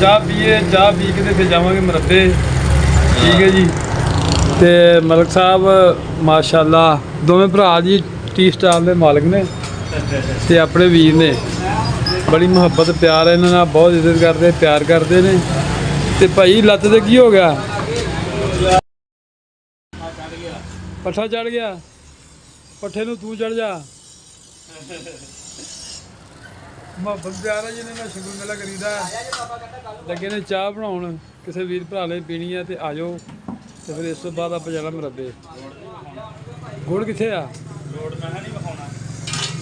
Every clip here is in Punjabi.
ਚਾਹ ਪੀਏ, ਚਾਹ ਪੀ ਕੇ ਤੇ ਫਿਰ ਜਾਵਾਂਗੇ ਮਰੱਬੇ। ਠੀਕ ਹੈ ਜੀ। ਤੇ ਮਲਕ ਸਾਹਿਬ ਮਾਸ਼ਾਅੱਲਾ ਦੋਵੇਂ ਭਰਾ ਜੀ ਟੀ ਸਟਾਲ ਦੇ ਮਾਲਕ ਨੇ ਤੇ ਆਪਣੇ ਵੀਰ ਨੇ। ਬੜੀ ਮੁਹੱਬਤ ਪਿਆਰ ਇਹਨਾਂ ਨਾਲ, ਬਹੁਤ ਇੱਜ਼ਤ ਕਰਦੇ, ਪਿਆਰ ਕਰਦੇ ਨੇ। ਤੇ ਭਾਈ ਲੱਤ ਤੇ ਕੀ ਹੋ ਗਿਆ? ਪੱਠਾ ਚੜ ਗਿਆ। ਪੱਠੇ ਨੂੰ ਤੂੰ ਚੜ ਜਾ। ਮੁਹੱਬਤ ਪਿਆਰ ਹੈ ਜਿਹਨੇ ਨਾਲ ਸ਼ੁਕਰ ਮੇਲਾ ਕਰੀਦਾ। ਲੱਗੇ ਨੇ ਚਾਹ ਬਣਾਉਣ, ਕਿਸੇ ਵੀਰ ਭਰਾ ਨੇ ਪੀਣੀ ਹੈ ਤੇ ਆ ਜਾਓ। ਤੇ ਫਿਰ ਇਸ ਤੋਂ ਬਾਅਦ ਆਪਾਂ ਜਾਣਾ ਮਰੱਬੇ। ਗੁੜ ਕਿੱਥੇ ਆ? ਰੋਡ ਮੈਂ ਨਹੀਂ ਵਿਖਾਉਣਾ।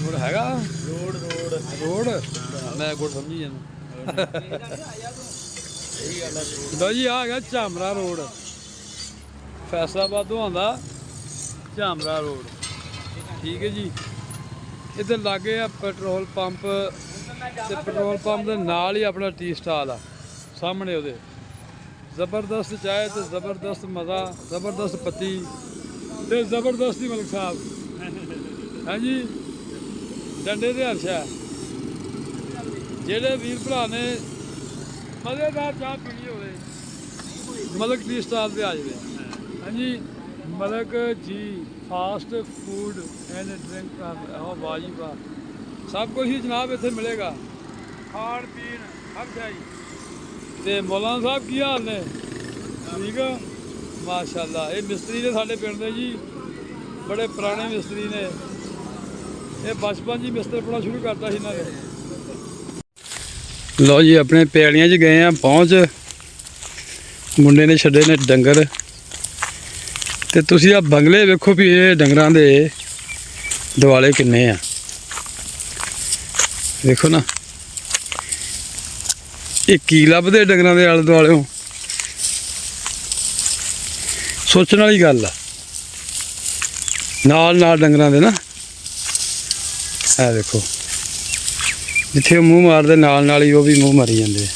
ਗੁੜ ਹੈਗਾ? ਰੋਡ ਮੈਂ ਗੁੜ ਸਮਝੀ ਜਾਂਦਾ। ਲਓ ਜੀ ਆ ਗਿਆ ਝਾਮਰਾ ਰੋਡ, ਫੈਸਲਾਬਾਦ ਤੋਂ ਆਉਂਦਾ ਝਾਮਰਾ ਰੋਡ। ਠੀਕ ਹੈ ਜੀ। ਇੱਧਰ ਲਾਗੇ ਆ ਪੈਟਰੋਲ ਪੰਪ ਤੇ ਪੈਟਰੋਲ ਪੰਪ ਦੇ ਨਾਲ ਹੀ ਆਪਣਾ ਟੀ ਸਟਾਲ ਆ ਸਾਹਮਣੇ ਉਹਦੇ। ਜ਼ਬਰਦਸਤ ਚਾਹ ਤੇ ਜ਼ਬਰਦਸਤ ਮਜ਼ਾ, ਜ਼ਬਰਦਸਤ ਪੱਤੀ ਤੇ ਜ਼ਬਰਦਸਤੀ ਮਲਕ ਸਾਹਿਬ। ਹਾਂਜੀ ਡੰਡੇ ਦੇ ਹਰਸ਼ਾ। ਜਿਹੜੇ ਵੀਰ ਭਰਾ ਨੇ ਮਜ਼ੇਦਾਰ ਚਾਹ ਪੀਣੀ ਹੋਵੇ ਮਲਕ ਟੀ ਸਟਾਲ ਤੇ ਆ ਜਾਵੇ। ਹਾਂਜੀ ਮਲਕ ਜੀ ਫਾਸਟ ਫੂਡ ਐਂਡ ਡਰਿੰਕ। ਵਾਹ ਜੀ ਵਾਹ, ਸਭ ਕੁਝ ਹੀ ਜਨਾਬ ਇੱਥੇ ਮਿਲੇਗਾ, ਖਾਣ ਪੀਣ ਹਰ ਸ਼ਾਈ। ਤੇ ਮੌਲਾਨਾ ਸਾਹਿਬ ਕੀ ਹਾਲ ਨੇ? ਠੀਕ ਆ ਮਾਸ਼ਾਅੱਲਾ। ਇਹ ਮਿਸਤਰੀ ਨੇ ਸਾਡੇ ਪਿੰਡ ਦੇ ਜੀ, ਬੜੇ ਪੁਰਾਣੇ ਮਿਸਤਰੀ ਨੇ। ਇਹ ਬਚਪਨ ਜੀ ਮਿਸਤਰੀ ਪੜ੍ਹਨਾ ਸ਼ੁਰੂ ਕਰਤਾ ਸੀ ਇਹਨਾਂ ਨੇ। ਲਓ ਜੀ ਆਪਣੇ ਪੈਲੀਆਂ 'ਚ ਗਏ ਆ ਪਹੁੰਚ। ਮੁੰਡੇ ਨੇ ਛੱਡੇ ਨੇ ਡੰਗਰ। ਤੇ ਤੁਸੀਂ ਆ ਬੰਗਲੇ ਵੇਖੋ ਵੀ ਇਹ ਡੰਗਰਾਂ ਦੇ ਦੁਆਲੇ ਕਿੰਨੇ ਆ। ਦੇਖੋ ਨਾ, ਇਹ ਕੀ ਲੱਭਦੇ ਡੰਗਰਾਂ ਦੇ ਆਲੇ ਦੁਆਲਿਓਂ? ਸੋਚਣ ਵਾਲੀ ਗੱਲ ਆ। ਨਾਲ ਨਾਲ ਡੰਗਰਾਂ ਦੇ ਨਾ, ਇਹ ਦੇਖੋ ਜਿੱਥੇ ਉਹ ਮੂੰਹ ਮਾਰਦੇ ਨਾਲ ਨਾਲ ਹੀ ਉਹ ਵੀ ਮੂੰਹ ਮਾਰੀ ਜਾਂਦੇ।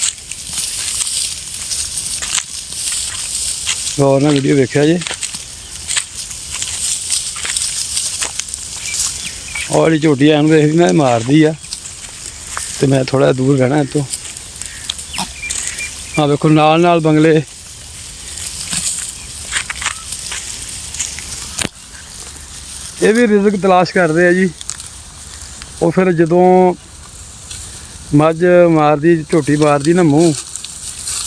ਗੌਰ ਨਾਲ ਵੀਡੀਓ ਵੇਖਿਆ ਜੇ। ਉਹ ਜਿਹੜੀ ਝੋਟੀ ਐਨ ਵੇਖਦੀ ਨਾ ਮਾਰਦੀ ਆ, ਤੇ ਮੈਂ ਥੋੜਾ ਦੂਰ ਰਹਿਣਾ ਇੱਥੋਂ। ਆ ਵੇਖੋ ਨਾਲ ਨਾਲ ਬੰਗਲੇ। ਇਹ ਵੀ ਰਿਜ਼ਕ ਤਲਾਸ਼ ਕਰਦੇ ਆ ਜੀ। ਉਹ ਫਿਰ ਜਦੋਂ ਮੱਝ ਮਾਰਦੀ, ਝੋਟੀ ਮਾਰਦੀ ਨਾ ਮੂੰਹ,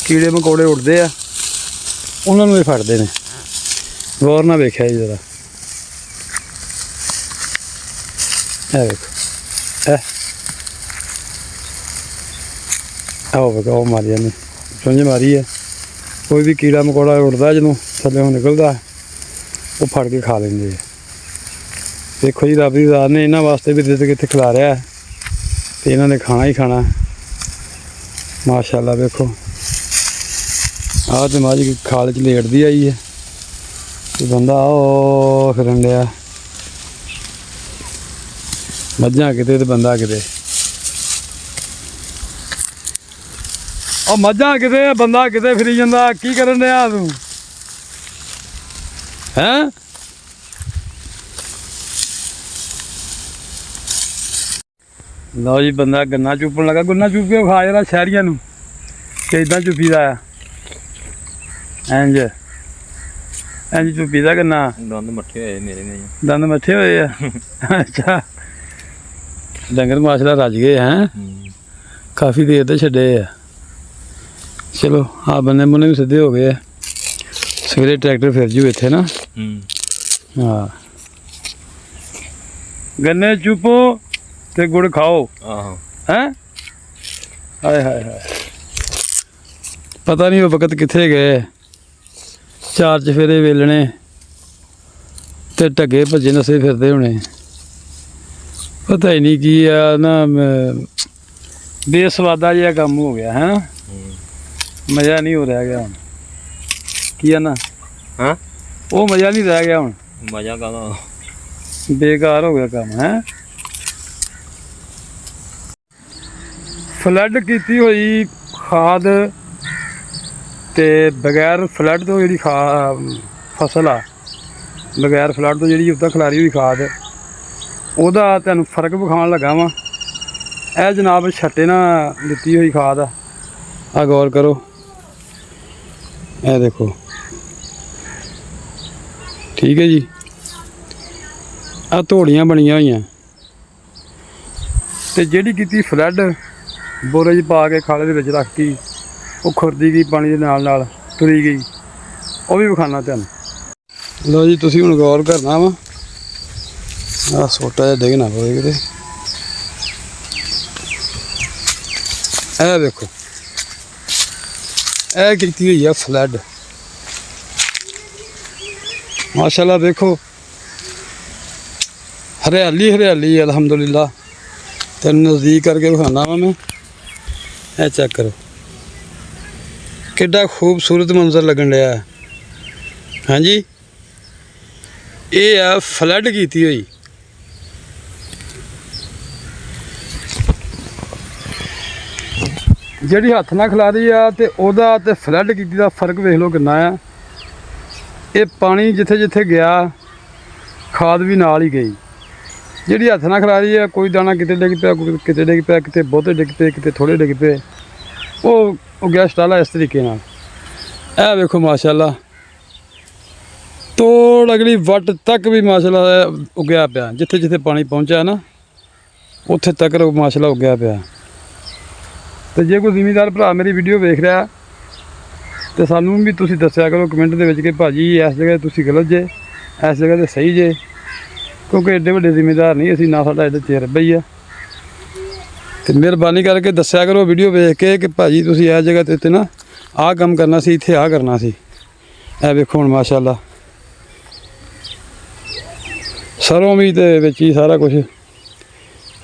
ਕੀੜੇ ਮਕੌੜੇ ਉੱਡਦੇ ਆ, ਉਹਨਾਂ ਨੂੰ ਇਹ ਫੜਦੇ ਨੇ। ਗੌਰ ਨਾਲ ਵੇਖਿਆ ਜੀ ਜ਼ਰਾ। ਇਹ ਵੇਖੋ, ਆਓ ਵੇਖੋ ਉਹ ਮਾਰੀ ਜਾਂਦੇ, ਸਮਝ ਮਾਰੀ ਹੈ। ਕੋਈ ਵੀ ਕੀੜਾ ਮਕੌੜਾ ਉੱਡਦਾ ਜਦੋਂ ਥੱਲੇ ਨਿਕਲਦਾ, ਉਹ ਫੜ ਕੇ ਖਾ ਲੈਂਦੇ ਆ। ਦੇਖੋ ਜੀ ਰੱਬ ਦੀ ਜ਼ਾਤ ਨੇ ਇਹਨਾਂ ਵਾਸਤੇ ਵੀ ਰਿਜ਼ਕ ਇੱਥੇ ਖਿਲਾ ਰਿਹਾ ਤੇ ਇਹਨਾਂ ਨੇ ਖਾਣਾ ਹੀ ਖਾਣਾ ਮਾਸ਼ਾਅੱਲਾ। ਵੇਖੋ ਆਹ ਤੇ ਮੱਝ ਖਾਲ 'ਚ ਲੇਟਦੀ ਆਈ ਹੈ ਤੇ ਬੰਦਾ ਉਹ ਫਿਰਨ ਡਿਆ। ਮੱਝਾਂ ਕਿਤੇ ਤੇ ਬੰਦਾ ਕਿਤੇ। ਉਹ ਮੱਝਾਂ ਕਿਤੇ ਬੰਦਾ ਕਿਤੇ ਫਿਰੀ ਜਾਂਦਾ। ਕੀ ਕਰਨ ਡਿਆ ਤੂੰ ਹੈਂ? ਲਓ ਜੀ ਬੰਦਾ ਗੰਨਾ ਚੁੱਪਣ ਲੱਗਾ। ਗੰਨਾ ਚੁੱਪ ਕੇ ਖਾ ਜਰਾ ਸ਼ਹਿਰੀਆਂ ਨੂੰ ਕਿ ਇੱਦਾਂ ਚੁੱਪੀਦਾ ਆ। ਇੰਝ ਇੰਝ ਚੁੱਪੀਦਾ ਗੰਨਾ। ਦੰਦ ਮੱਠੇ ਹੋਏ ਮੇਰੇ ਨੇ। ਦੰਦ ਮੱਠੇ ਹੋਏ ਆ? ਅੱਛਾ ਡੰਗਰ ਮਾਸ਼ਾਅੱਲਾ ਰੱਜ ਗਏ ਹੈਂ? ਕਾਫੀ ਦੇਰ ਤੇ ਛੱਡੇ ਆ। ਚਲੋ ਆ ਬੰਨੇ ਬੰਨੇ ਵੀ ਸਿੱਧੇ ਹੋ ਗਏ ਆ। ਸਵੇਰੇ ਟਰੈਕਟਰ ਫਿਰ ਜੂ ਇੱਥੇ ਨਾ। ਹਾਂ ਗੰਨੇ ਚੁੱਪੋ ਤੇ ਗੁੜ ਖਾਓ। ਆਹੋ ਹੈਂ? ਹਾਏ ਹਾਏ ਹਾਏ, ਪਤਾ ਨਹੀਂ ਉਹ ਵਕਤ ਕਿੱਥੇ ਗਏ। ਚਾਰ ਚਫੇਰੇ ਵੇਲਣੇ ਤੇ ਢੱਗੇ ਭੱਜੇ ਨਸੇ ਫਿਰਦੇ ਹੋਣੇ। ਪਤਾ ਹੀ ਨਹੀਂ ਕੀ ਆ ਨਾ, ਬੇਸਵਾਦਾ ਜਿਹਾ ਕੰਮ ਹੋ ਗਿਆ ਹੈ। ਮਜ਼ਾ ਨਹੀਂ ਹੋ ਰਿਹਾ ਗਿਆ ਹੁਣ। ਕੀ ਆ ਨਾ ਹਾਂ, ਉਹ ਮਜ਼ਾ ਨਹੀਂ ਰਹਿ ਗਿਆ ਹੁਣ। ਮਜ਼ਾ ਕਾਹਦਾ, ਬੇਕਾਰ ਹੋ ਗਿਆ ਕੰਮ ਹੈ। ਫਲੱਡ ਕੀਤੀ ਹੋਈ ਖਾਦ ਤੇ ਬਗੈਰ ਫਲੱਡ ਤੋਂ ਜਿਹੜੀ ਫਸਲ ਆ, ਬਗੈਰ ਫਲੱਡ ਤੋਂ ਜਿਹੜੀ ਉੱਦਾਂ ਖਿਲਾਰੀ ਹੋਈ ਖਾਦ, ਉਹਦਾ ਤੁਹਾਨੂੰ ਫਰਕ ਵਿਖਾਉਣ ਲੱਗਾ ਵਾਂ। ਇਹ ਜਨਾਬ ਛੱਟੇ ਨਾਲ ਦਿੱਤੀ ਹੋਈ ਖਾਦ ਆ। ਆ ਗੌਰ ਕਰੋ, ਇਹ ਦੇਖੋ, ਠੀਕ ਹੈ ਜੀ। ਆ ਧੋੜੀਆਂ ਬਣੀਆਂ ਹੋਈਆਂ ਤੇ ਜਿਹੜੀ ਕੀਤੀ ਫਲੱਡ ਬੋਰੇ 'ਚ ਪਾ ਕੇ ਖਾਲੇ ਦੇ ਵਿੱਚ ਰੱਖਤੀ, ਉਹ ਖੁਰਦੀ ਗਈ ਪਾਣੀ ਦੇ ਨਾਲ ਨਾਲ ਤੁਰੀ ਗਈ, ਉਹ ਵੀ ਵਿਖਾਉਣਾ ਤੁਹਾਨੂੰ। ਲਓ ਜੀ, ਤੁਸੀਂ ਹੁਣ ਗੌਰ ਕਰਨਾ ਵਾ, ਆਹ ਛੋਟਾ ਜਿਹਾ ਡਿੱਗ ਨਾ ਪਵੇ ਕਿਤੇ। ਇਹ ਵੇਖੋ, ਇਹ ਕੀਤੀ ਹੋਈ ਆ ਫਲੱਡ, ਮਾਸ਼ਾਅੱਲਾ। ਵੇਖੋ ਹਰਿਆਲੀ ਹਰਿਆਲੀ, ਅਲਹਮਦੁਲਿਲਾ। ਤੇ ਨਜ਼ਦੀਕ ਕਰਕੇ ਵਿਖਾਉਣਾ ਵਾ ਮੈਂ, ਇਹ ਚੈੱਕ ਕਰੋ ਕਿੱਡਾ ਖੂਬਸੂਰਤ ਮੰਜ਼ਰ ਲੱਗਣ ਡਿਆ। ਹਾਂਜੀ, ਇਹ ਆ ਫਲੱਡ ਕੀਤੀ ਹੋਈ। ਜਿਹੜੀ ਹੱਥ ਨਾਲ ਖਿਲਾਰੀ ਆ ਤੇ ਉਹਦਾ ਤੇ ਫਲੱਡ ਕੀਤੀ ਦਾ ਫਰਕ ਵੇਖ ਲਓ ਕਿੰਨਾ ਆ। ਇਹ ਪਾਣੀ ਜਿੱਥੇ ਜਿੱਥੇ ਗਿਆ, ਖਾਦ ਵੀ ਨਾਲ ਹੀ ਗਈ। ਜਿਹੜੀ ਹੱਥ ਨਾਲ ਖਿਲਾਰੀ ਆ, ਕੋਈ ਦਾਣਾ ਕਿਤੇ ਡਿੱਗ ਪਿਆ, ਕਿਤੇ ਡਿੱਗ ਪਿਆ, ਕਿਤੇ ਬਹੁਤੇ ਡਿੱਗ ਪਏ, ਕਿਤੇ ਥੋੜ੍ਹੇ ਡਿੱਗ ਪਏ, ਉਹ ਉੱਗਿਆ ਸਟਾਲਾ ਇਸ ਤਰੀਕੇ ਨਾਲ। ਇਹ ਵੇਖੋ ਮਾਸ਼ਾਅੱਲਾ, ਤੋੜ ਅਗਲੀ ਵੱਟ ਤੱਕ ਵੀ ਮਾਸ਼ਾਅੱਲਾ ਉੱਗਿਆ ਪਿਆ। ਜਿੱਥੇ ਜਿੱਥੇ ਪਾਣੀ ਪਹੁੰਚਿਆ ਨਾ, ਉੱਥੇ ਤੱਕ ਮਾਸ਼ਾਅੱਲਾ ਉੱਗਿਆ ਪਿਆ। ਤੇ ਜੇ ਕੋਈ ਜ਼ਿਮੀਂਦਾਰ ਭਰਾ ਮੇਰੀ ਵੀਡੀਓ ਵੇਖ ਰਿਹਾ ਤੇ ਸਾਨੂੰ ਵੀ ਤੁਸੀਂ ਦੱਸਿਆ ਕਰੋ ਕਮੈਂਟ ਦੇ ਵਿੱਚ ਕਿ ਭਾਜੀ ਇਸ ਜਗ੍ਹਾ ਤੁਸੀਂ ਗਲਤ ਜੇ, ਇਸ ਜਗ੍ਹਾ 'ਤੇ ਸਹੀ ਜੇ, ਕਿਉਂਕਿ ਐਡੇ ਵੱਡੇ ਜ਼ਿਮੀਂਦਾਰ ਨਹੀਂ ਅਸੀਂ, ਨਾ ਸਾਡਾ ਐਡਾ ਤਜਰਬਾ ਹੀ ਆ। ਤੇ ਮਿਹਰਬਾਨੀ ਕਰਕੇ ਦੱਸਿਆ ਕਰੋ ਵੀਡੀਓ ਵੇਖ ਕੇ ਕਿ ਭਾਜੀ ਤੁਸੀਂ ਇਸ ਜਗ੍ਹਾ 'ਤੇ ਨਾ ਆਹ ਕੰਮ ਕਰਨਾ ਸੀ, ਇੱਥੇ ਆਹ ਕਰਨਾ ਸੀ। ਇਹ ਵੇਖੋ ਹੁਣ ਮਾਸ਼ਾਅੱਲਾ, ਸਰੋਂ ਵੀ ਤੇ ਵਿੱਚ ਹੀ ਸਾਰਾ ਕੁਛ,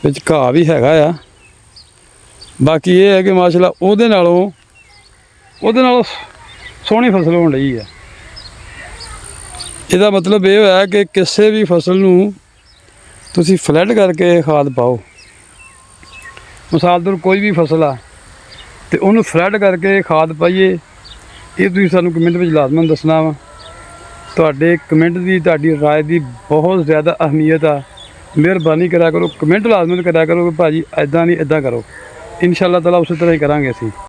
ਵਿੱਚ ਘਾਹ ਵੀ ਹੈਗਾ ਆ। ਬਾਕੀ ਇਹ ਹੈ ਕਿ ਮਾਸ਼ਾਅੱਲਾ ਉਹਦੇ ਨਾਲੋਂ ਸੋਹਣੀ ਫਸਲ ਹੋਣ ਰਹੀ ਹੈ। ਇਹਦਾ ਮਤਲਬ ਇਹ ਹੋਇਆ ਕਿ ਕਿਸੇ ਵੀ ਫਸਲ ਨੂੰ ਤੁਸੀਂ ਫਲੱਡ ਕਰਕੇ ਖਾਦ ਪਾਓ। ਮਿਸਾਲ ਤੌਰ ਕੋਈ ਵੀ ਫਸਲ ਆ ਤੇ ਉਹਨੂੰ ਫਲੱਡ ਕਰਕੇ ਖਾਦ ਪਾਈਏ, ਇਹ ਤੁਸੀਂ ਸਾਨੂੰ ਕਮੈਂਟ ਵਿੱਚ ਲਾਜ਼ਮਨ ਦੱਸਣਾ ਵਾ। ਤੁਹਾਡੇ ਕਮੈਂਟ ਦੀ, ਤੁਹਾਡੀ ਰਾਏ ਦੀ ਬਹੁਤ ਜ਼ਿਆਦਾ ਅਹਿਮੀਅਤ ਆ। ਮਿਹਰਬਾਨੀ ਕਰਿਆ ਕਰੋ, ਕਮੈਂਟ ਲਾਜ਼ਮਨ ਕਰਿਆ ਕਰੋ ਕਿ ਭਾਜੀ ਇੱਦਾਂ ਨਹੀਂ ਇੱਦਾਂ ਕਰੋ। ਇਨਸ਼ਾ ਅੱਲਾਹ ਤਾਲਾ ਉਸੇ ਤਰ੍ਹਾਂ ਹੀ ਕਰਾਂਗੇ ਅਸੀਂ।